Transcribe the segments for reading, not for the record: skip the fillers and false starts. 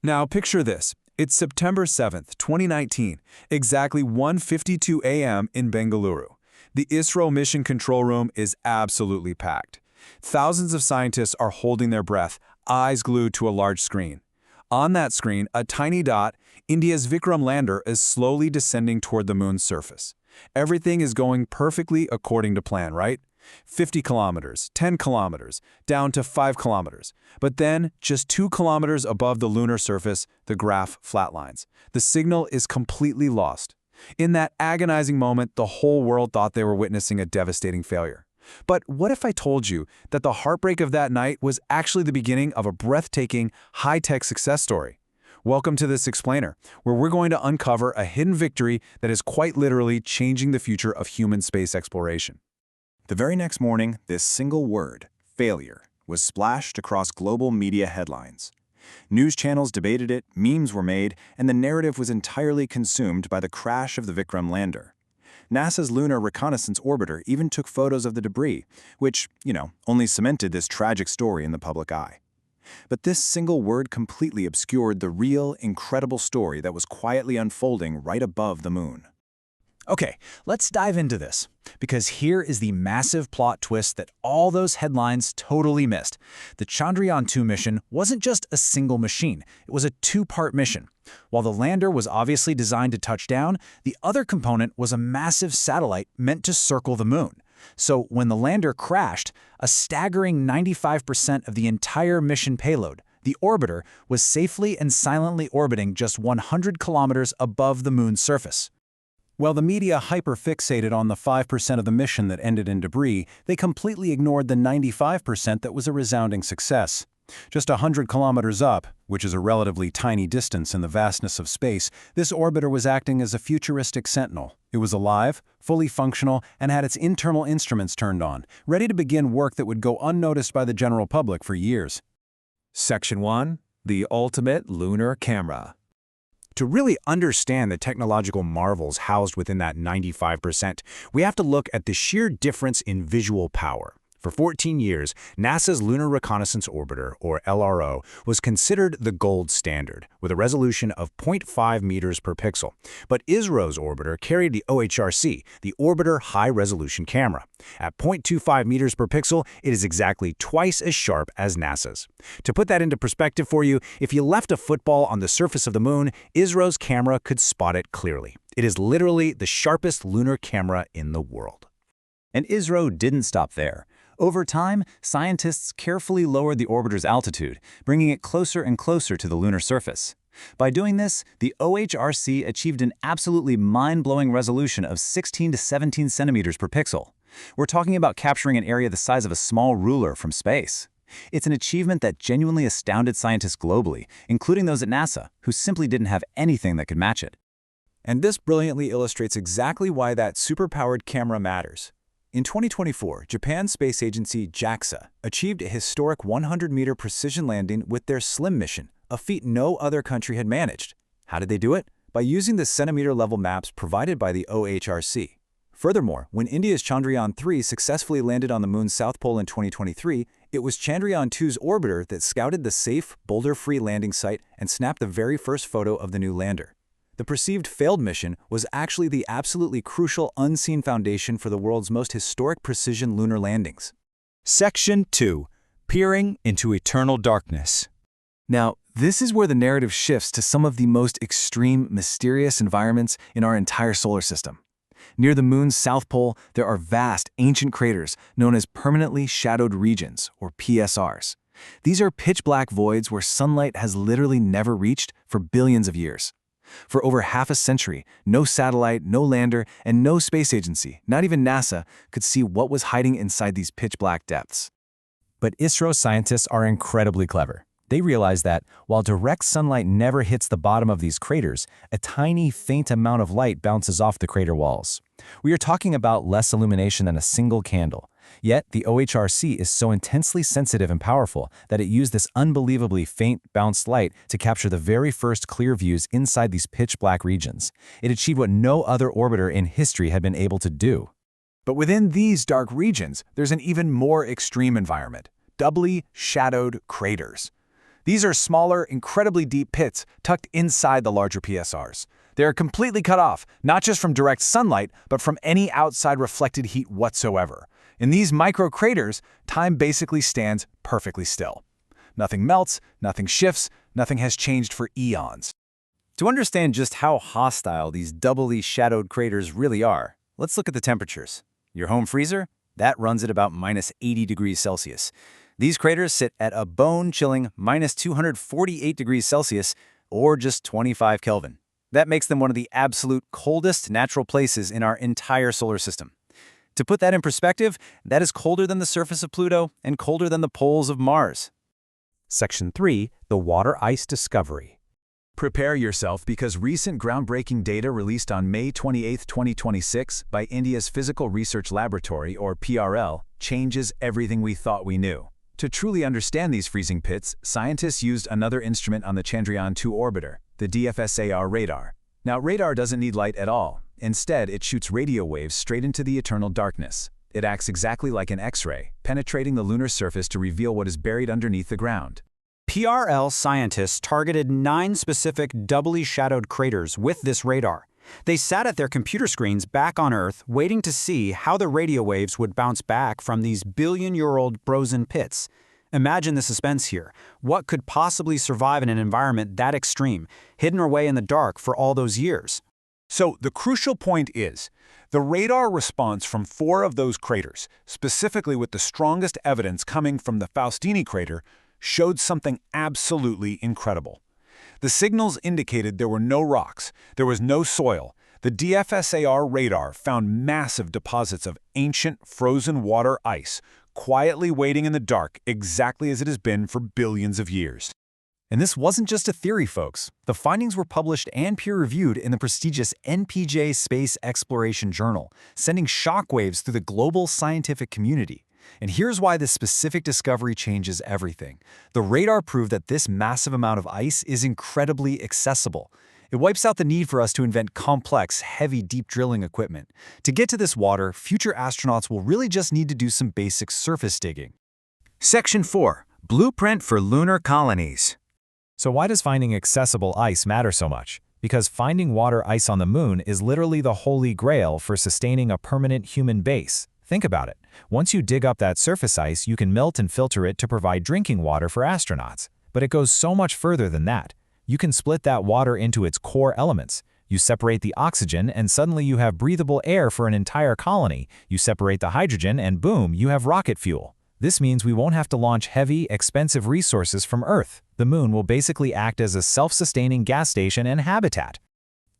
Now picture this. It's September 7th, 2019, exactly 1:52 a.m. in Bengaluru. The ISRO Mission Control Room is absolutely packed. Thousands of scientists are holding their breath, eyes glued to a large screen. On that screen, a tiny dot, India's Vikram Lander is slowly descending toward the moon's surface. Everything is going perfectly according to plan, right? 50 kilometers, 10 kilometers, down to 5 kilometers. But then, just 2 kilometers above the lunar surface, the graph flatlines. The signal is completely lost. In that agonizing moment, the whole world thought they were witnessing a devastating failure. But what if I told you that the heartbreak of that night was actually the beginning of a breathtaking, high-tech success story? Welcome to this explainer, where we're going to uncover a hidden victory that is quite literally changing the future of human space exploration. The very next morning, this single word, failure, was splashed across global media headlines. News channels debated it, memes were made, and the narrative was entirely consumed by the crash of the Vikram lander. NASA's Lunar Reconnaissance Orbiter even took photos of the debris, which, only cemented this tragic story in the public eye. But this single word completely obscured the real, incredible story that was quietly unfolding right above the moon. Okay, let's dive into this, because here is the massive plot twist that all those headlines totally missed. The Chandrayaan-3 mission wasn't just a single machine, it was a two-part mission. While the lander was obviously designed to touch down, the other component was a massive satellite meant to circle the moon. So when the lander crashed, a staggering 95% of the entire mission payload, the orbiter, was safely and silently orbiting just 100 kilometers above the moon's surface. While the media hyper-fixated on the 5% of the mission that ended in debris, they completely ignored the 95% that was a resounding success. Just 100 kilometers up, which is a relatively tiny distance in the vastness of space, this orbiter was acting as a futuristic sentinel. It was alive, fully functional, and had its internal instruments turned on, ready to begin work that would go unnoticed by the general public for years. Section 1. The Ultimate Lunar Camera. To really understand the technological marvels housed within that 95%, we have to look at the sheer difference in visual power. For 14 years, NASA's Lunar Reconnaissance Orbiter, or LRO, was considered the gold standard, with a resolution of 0.5 meters per pixel. But ISRO's orbiter carried the OHRC, the Orbiter High Resolution Camera. At 0.25 meters per pixel, it is exactly twice as sharp as NASA's. To put that into perspective for you, if you left a football on the surface of the moon, ISRO's camera could spot it clearly. It is literally the sharpest lunar camera in the world. And ISRO didn't stop there. Over time, scientists carefully lowered the orbiter's altitude, bringing it closer and closer to the lunar surface. By doing this, the OHRC achieved an absolutely mind-blowing resolution of 16 to 17 centimeters per pixel. We're talking about capturing an area the size of a small ruler from space. It's an achievement that genuinely astounded scientists globally, including those at NASA, who simply didn't have anything that could match it. And this brilliantly illustrates exactly why that superpowered camera matters. In 2024, Japan's space agency JAXA achieved a historic 100-meter precision landing with their SLIM mission, a feat no other country had managed. How did they do it? By using the centimeter-level maps provided by the OHRC. Furthermore, when India's Chandrayaan-3 successfully landed on the moon's south pole in 2023, it was Chandrayaan-2's orbiter that scouted the safe, boulder-free landing site and snapped the very first photo of the new lander. The perceived failed mission was actually the absolutely crucial unseen foundation for the world's most historic precision lunar landings. Section 2. Peering into Eternal Darkness. Now, this is where the narrative shifts to some of the most extreme, mysterious environments in our entire solar system. Near the moon's south pole, there are vast, ancient craters known as permanently shadowed regions, or PSRs. These are pitch-black voids where sunlight has literally never reached for billions of years. For over half a century, no satellite, no lander, and no space agency, not even NASA, could see what was hiding inside these pitch-black depths. But ISRO scientists are incredibly clever. They realize that, while direct sunlight never hits the bottom of these craters, a tiny, faint amount of light bounces off the crater walls. We are talking about less illumination than a single candle. Yet, the OHRC is so intensely sensitive and powerful that it used this unbelievably faint, bounced light to capture the very first clear views inside these pitch-black regions. It achieved what no other orbiter in history had been able to do. But within these dark regions, there's an even more extreme environment: doubly shadowed craters. These are smaller, incredibly deep pits tucked inside the larger PSRs. They are completely cut off, not just from direct sunlight, but from any outside reflected heat whatsoever. In these micro-craters, time basically stands perfectly still. Nothing melts, nothing shifts, nothing has changed for eons. To understand just how hostile these doubly shadowed craters really are, let's look at the temperatures. Your home freezer? That runs at about minus 80 degrees Celsius. These craters sit at a bone-chilling minus 248 degrees Celsius, or just 25 Kelvin. That makes them one of the absolute coldest natural places in our entire solar system. To put that in perspective, that is colder than the surface of Pluto and colder than the poles of Mars. Section 3. The Water Ice Discovery. Prepare yourself because recent groundbreaking data released on May 28, 2026 by India's Physical Research Laboratory, or PRL, changes everything we thought we knew. To truly understand these freezing pits, scientists used another instrument on the Chandrayaan-3 orbiter, the DFSAR radar. Now, radar doesn't need light at all. Instead, it shoots radio waves straight into the eternal darkness. It acts exactly like an X-ray, penetrating the lunar surface to reveal what is buried underneath the ground. PRL scientists targeted 9 specific doubly shadowed craters with this radar. They sat at their computer screens back on Earth waiting to see how the radio waves would bounce back from these billion-year-old frozen pits. Imagine the suspense here. What could possibly survive in an environment that extreme, hidden away in the dark for all those years? So the crucial point is, the radar response from 4 of those craters, specifically with the strongest evidence coming from the Faustini crater, showed something absolutely incredible. The signals indicated there were no rocks, there was no soil. The DFSAR radar found massive deposits of ancient frozen water ice, quietly waiting in the dark exactly as it has been for billions of years. And this wasn't just a theory, folks. The findings were published and peer-reviewed in the prestigious NPJ Space Exploration Journal, sending shockwaves through the global scientific community. And here's why this specific discovery changes everything. The radar proved that this massive amount of ice is incredibly accessible. It wipes out the need for us to invent complex, heavy, deep drilling equipment. To get to this water, future astronauts will really just need to do some basic surface digging. Section 4. Blueprint for Lunar Colonies. So why does finding accessible ice matter so much? Because finding water ice on the moon is literally the holy grail for sustaining a permanent human base. Think about it. Once you dig up that surface ice, you can melt and filter it to provide drinking water for astronauts. But it goes so much further than that. You can split that water into its core elements. You separate the oxygen and suddenly you have breathable air for an entire colony. You separate the hydrogen and boom, you have rocket fuel. This means we won't have to launch heavy, expensive resources from Earth. The moon will basically act as a self-sustaining gas station and habitat.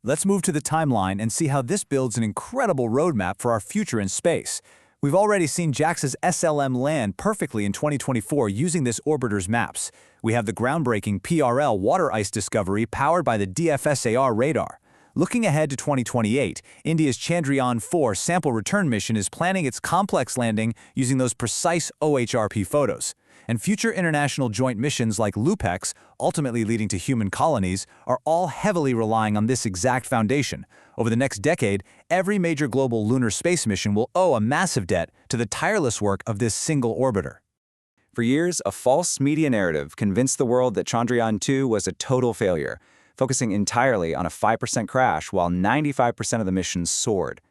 Let's move to the timeline and see how this builds an incredible roadmap for our future in space. We've already seen JAXA's SLM land perfectly in 2024 using this orbiter's maps. We have the groundbreaking PRL water ice discovery powered by the DFSAR radar. Looking ahead to 2028, India's Chandrayaan-4 sample return mission is planning its complex landing using those precise OHRP photos. And future international joint missions like LUPEX, ultimately leading to human colonies, are all heavily relying on this exact foundation. Over the next decade, every major global lunar space mission will owe a massive debt to the tireless work of this single orbiter. For years, a false media narrative convinced the world that Chandrayaan-2 was a total failure, focusing entirely on a 5% crash while 95% of the mission soared.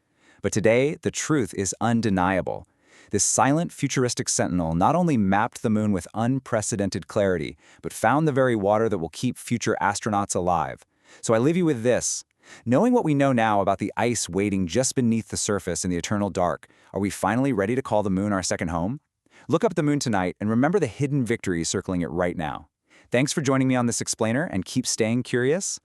But today, the truth is undeniable. This silent, futuristic sentinel not only mapped the moon with unprecedented clarity, but found the very water that will keep future astronauts alive. So I leave you with this. Knowing what we know now about the ice waiting just beneath the surface in the eternal dark, are we finally ready to call the moon our second home? Look up at the moon tonight and remember the hidden victories circling it right now. Thanks for joining me on this explainer and keep staying curious.